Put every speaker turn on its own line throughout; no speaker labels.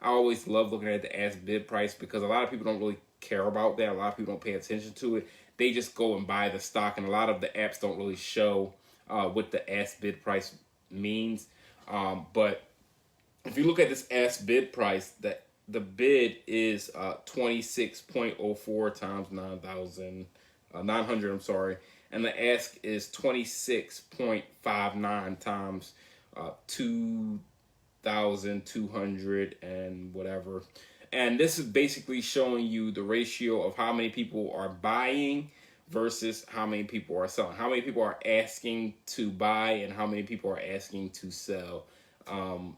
I always love looking at the ask bid price because a lot of people don't really care about that. A lot of people don't pay attention to it. They just go and buy the stock, and a lot of the apps don't really show what the ask bid price means. But if you look at this ask bid price, that the bid is 26.04 times 900. I'm sorry, and the ask is 26.59 times 2,200 and whatever. And this is basically showing you the ratio of how many people are buying versus how many people are selling. How many people are asking to buy and how many people are asking to sell.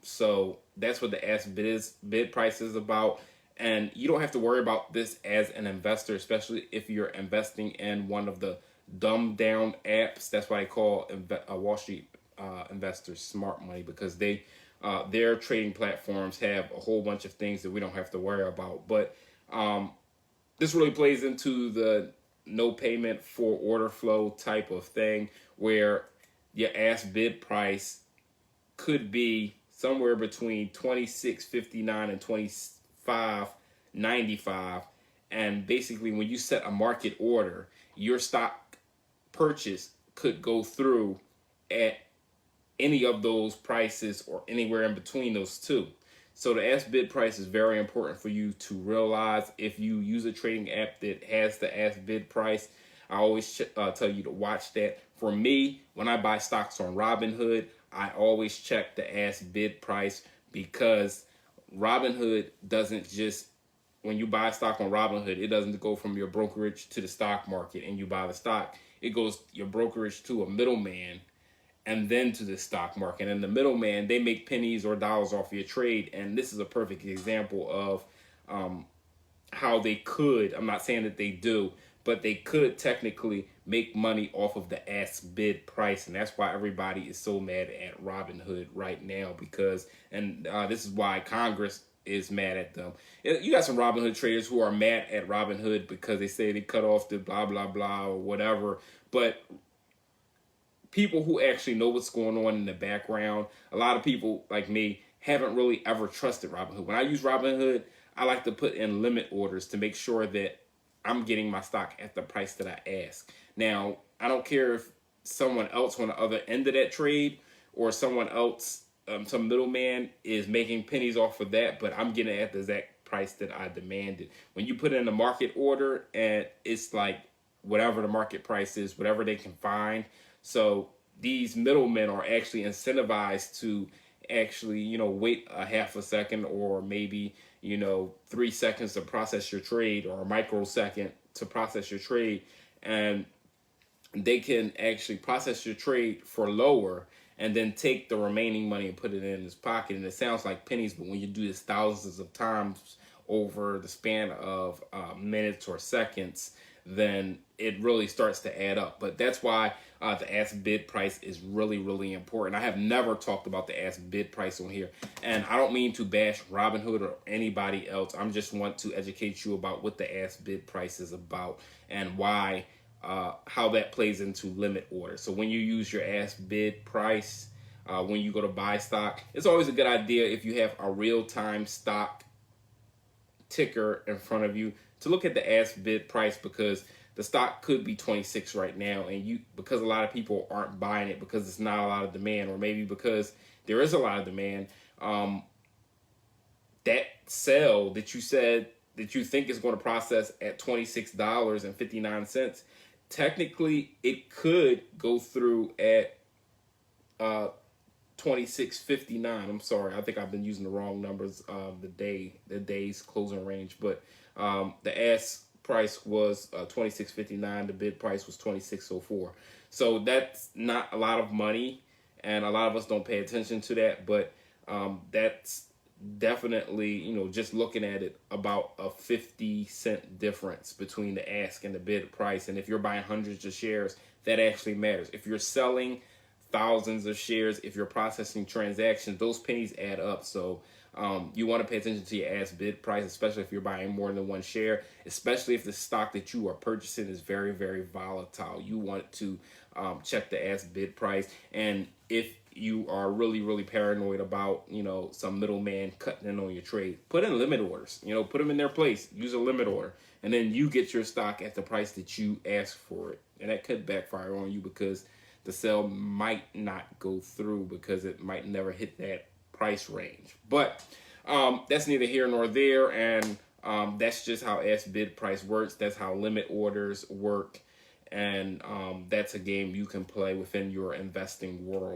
So that's what the ask bid price is about. And you don't have to worry about this as an investor, especially if you're investing in one of the dumbed down apps. That's why I call Wall Street investors smart money, because their trading platforms have a whole bunch of things that we don't have to worry about. But this really plays into the no payment for order flow type of thing, where your ask bid price could be somewhere between 26.59 and 25.95. And basically, when you set a market order, your stock purchase could go through at any of those prices or anywhere in between those two. So the ask bid price is very important for you to realize. If you use a trading app that has the ask bid price, I always tell you to watch that. For me, when I buy stocks on Robinhood, I always check the ask bid price, because Robinhood doesn't just, when you buy stock on Robinhood, it doesn't go from your brokerage to the stock market and you buy the stock. It goes your brokerage to a middleman and then to the stock market. And the middleman, they make pennies or dollars off your trade. And this is a perfect example of how they could, I'm not saying that they do, but they could technically make money off of the ask bid price. And that's why everybody is so mad at Robinhood right now, because, and this is why Congress is mad at them. You got some Robinhood traders who are mad at Robinhood because they say they cut off the blah, blah, blah, or whatever. But people who actually know what's going on in the background, a lot of people like me haven't really ever trusted Robinhood. When I use Robinhood, I like to put in limit orders to make sure that I'm getting my stock at the price that I ask. Now, I don't care if someone else on the other end of that trade or someone else, some middleman is making pennies off of that, but I'm getting it at the exact price that I demanded. When you put in a market order, and it's like whatever the market price is, whatever they can find. So these middlemen are actually incentivized to actually, wait a half a second or maybe, 3 seconds to process your trade, or a microsecond to process your trade. And they can actually process your trade for lower and then take the remaining money and put it in his pocket. And it sounds like pennies, but when you do this thousands of times over the span of minutes or seconds, then it really starts to add up. But that's why the ask bid price is really, really important. I have never talked about the ask bid price on here, and I don't mean to bash Robinhood or anybody else. I'm just want to educate you about what the ask bid price is about and why, how that plays into limit order. So when you use your ask bid price, when you go to buy stock, it's always a good idea, if you have a real-time stock ticker in front of you, to look at the ask bid price, because the stock could be 26 right now, and because a lot of people aren't buying it because it's not a lot of demand, or maybe because there is a lot of demand, that sell that you said that you think is going to process at $26.59, technically it could go through at 26.59. I'm sorry, I think I've been using the wrong numbers of the day's closing range, but the ask price was 26.59. The bid price was 26.04. So that's not a lot of money, and a lot of us don't pay attention to that. But that's definitely, just looking at it, about a 50-cent difference between the ask and the bid price. And if you're buying hundreds of shares, that actually matters. If you're selling thousands of shares, if you're processing transactions, those pennies add up. So you want to pay attention to your ask bid price, especially if you're buying more than one share, especially if the stock that you are purchasing is very, very volatile. You want to check the ask bid price. And if you are really, really paranoid about, some middleman cutting in on your trade, put in limit orders, put them in their place, use a limit order, and then you get your stock at the price that you ask for it. And that could backfire on you because the sale might not go through because it might never hit that price range. But that's neither here nor there. And that's just how ask bid price works. That's how limit orders work. And that's a game you can play within your investing world.